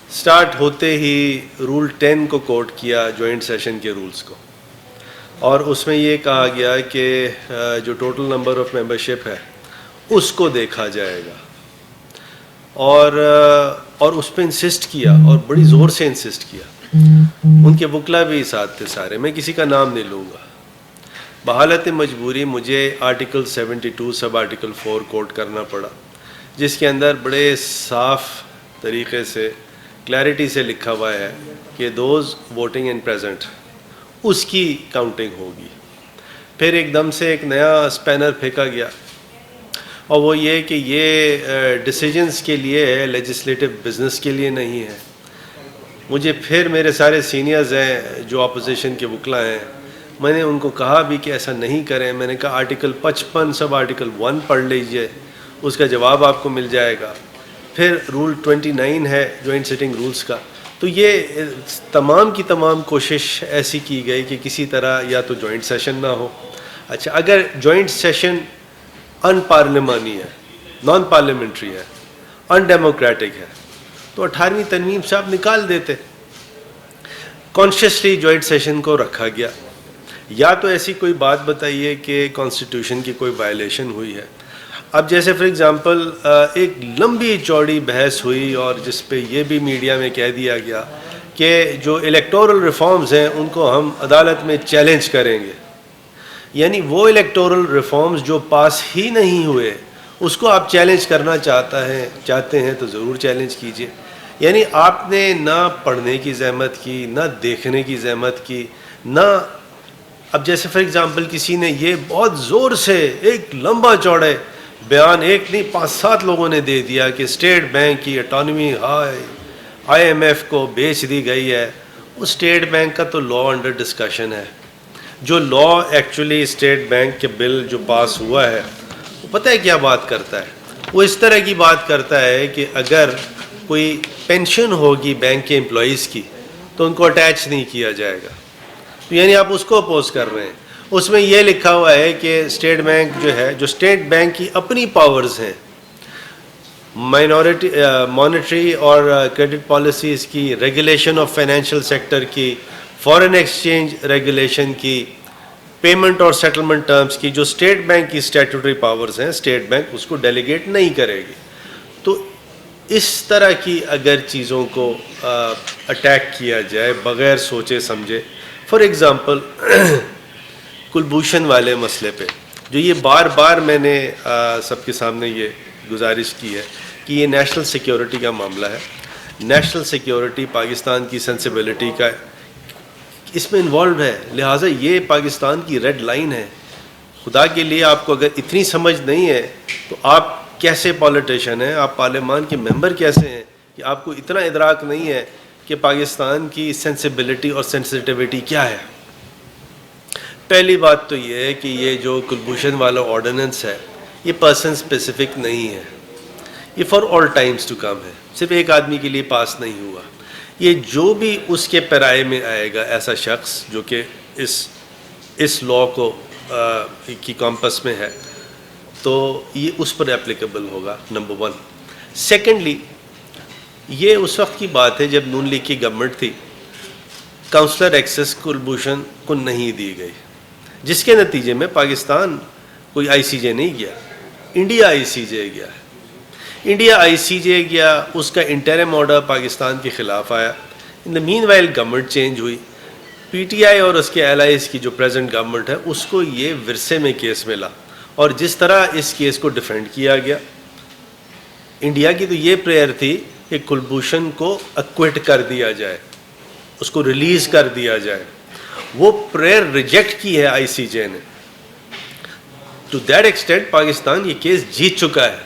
Start ہوتے ہی role 10 کو کوٹ کیا جوائنٹ سیشن کے رولز کو، اور اس میں یہ کہا گیا کہ جو ٹوٹل نمبر آف ممبرشپ ہے اس کو دیکھا جائے گا، اور اس پہ انسسٹ کیا، اور بڑی زور سے انسسٹ کیا۔ ان کے وکلا بھی ساتھ تھے سارے، میں کسی کا نام نہیں لوں گا۔ بحالت مجبوری مجھے آرٹیکل 72 سب آرٹیکل 4 کوٹ کرنا پڑا، جس کے اندر بڑے صاف طریقے سے کلیئرٹی سے لکھا ہوا ہے کہ دوز ووٹنگ ان پریزنٹ اس کی کاؤنٹنگ ہوگی۔ پھر ایک دم سے ایک نیا اسپینر پھینکا گیا، اور وہ یہ کہ یہ ڈیسیجنز کے لیے ہے، لیجسلیٹو بزنس کے لیے نہیں ہے۔ مجھے پھر میرے سارے سینئرز ہیں جو اپوزیشن کے وکلا ہیں، میں نے ان کو کہا بھی کہ ایسا نہیں کریں۔ میں نے کہا آرٹیکل 55 سب آرٹیکل 1 پڑھ لیجئے، اس کا جواب آپ کو مل جائے گا۔ پھر رول 29 ہے جوائنٹ سٹنگ رولز کا۔ تو یہ تمام کی تمام کوشش ایسی کی گئی کہ کسی طرح یا تو جوائنٹ سیشن نہ ہو۔ اچھا، اگر جوائنٹ سیشن ان پارلیمانی ہے، نان پارلیمنٹری ہے، ان ڈیموکریٹک ہے، تو 18ویں ترمیم سے آپ نکال دیتے۔ کانشیسلی جوائنٹ سیشن کو رکھا گیا۔ یا تو ایسی کوئی بات بتائیے کہ کانسٹیٹیوشن کی کوئی وائلیشن ہوئی ہے۔ اب جیسے فار ایگزامپل ایک لمبی چوڑی بحث ہوئی، اور جس پہ یہ بھی میڈیا میں کہہ دیا گیا کہ جو الیکٹورل ریفارمز ہیں ان کو ہم عدالت میں چیلنج کریں گے۔ یعنی وہ الیکٹورل ریفارمز جو پاس ہی نہیں ہوئے اس کو آپ چیلنج کرنا چاہتے ہیں تو ضرور چیلنج کیجئے۔ یعنی آپ نے نہ پڑھنے کی زحمت کی، نہ دیکھنے کی زحمت کی، نہ اب جیسے فار ایگزامپل کسی نے یہ بہت زور سے ایک لمبا چوڑے بیان، ایک نہیں 5-7 لوگوں نے دے دیا کہ اسٹیٹ بینک کی اٹانومی IMF کو بیچ دی گئی ہے۔ وہ اسٹیٹ بینک کا تو لا انڈر ڈسکشن ہے۔ جو لا ایکچولی اسٹیٹ بینک کے بل جو پاس ہوا ہے، وہ پتہ ہے کیا بات کرتا ہے؟ وہ اس طرح کی بات کرتا ہے کہ اگر کوئی پینشن ہوگی بینک کے امپلائیز کی تو ان کو اٹیچ نہیں کیا جائے گا۔ تو یعنی آپ اس کو اپوز کر رہے ہیں۔ اس میں یہ لکھا ہوا ہے کہ اسٹیٹ بینک جو ہے، جو اسٹیٹ بینک کی اپنی پاورز ہیں، مانیٹری اور کریڈٹ پالیسیز کی، ریگولیشن آف فائنینشیل سیکٹر کی، فارن ایکسچینج ریگولیشن کی، پیمنٹ اور سیٹلمنٹ ٹرمز کی، جو اسٹیٹ بینک کی اسٹیٹوٹری پاورز ہیں، اسٹیٹ بینک اس کو ڈیلیگیٹ نہیں کرے گی۔ تو اس طرح کی اگر چیزوں کو اٹیک کیا جائے بغیر سوچے سمجھے، فار ایگزامپل کلبھوشن والے مسئلے پہ، جو یہ بار بار میں نے سب کے سامنے یہ گزارش کی ہے کہ یہ نیشنل سیکیورٹی کا معاملہ ہے۔ نیشنل سیکیورٹی پاکستان کی سینسیبلٹی کا اس میں انوالوڈ ہے، لہٰذا یہ پاکستان کی ریڈ لائن ہے۔ خدا کے لیے آپ کو اگر اتنی سمجھ نہیں ہے تو آپ کیسے پولیٹیشین ہیں، آپ پارلیمان کے ممبر کیسے ہیں کہ آپ کو اتنا ادراک نہیں ہے کہ پاکستان کی سینسیبلٹی اور سینسٹیوٹی کیا ہے۔ پہلی بات تو یہ ہے کہ یہ جو کلبھوشن والا آرڈیننس ہے یہ پرسن اسپیسیفک نہیں ہے، یہ for all times to come ہے، صرف ایک آدمی کے لیے پاس نہیں ہوا۔ یہ جو بھی اس کے پیرائے میں آئے گا ایسا شخص جو کہ اس لا کو کی کمپس میں ہے، تو یہ اس پر اپلیکیبل ہوگا، نمبر 1۔ سیکنڈلی، یہ اس وقت کی بات ہے جب نون لیگ کی گورنمنٹ تھی، کاؤنسلر ایکسس کلبھوشن کو نہیں دی گئی، جس کے نتیجے میں پاکستان کوئی ICJ نہیں گیا، انڈیا ICJ گیا ہے۔ انڈیا ICJ گیا، اس کا انٹرم آرڈر پاکستان کے خلاف آیا۔ ان دا مین وائل گورنمنٹ چینج ہوئی، PTI اور اس کے الائز کی جو پریزنٹ گورنمنٹ ہے اس کو یہ ورثے میں کیس ملا، اور جس طرح اس کیس کو ڈیفینڈ کیا گیا، انڈیا کی تو یہ پریئر تھی کہ کلبھوشن کو ایکوئٹ کر دیا جائے، اس کو ریلیز کر دیا جائے۔ وہ پریئر ریجیکٹ کی ہے ICJ نے۔ ٹو دیٹ ایکسٹینٹ پاکستان یہ کیس جیت چکا ہے۔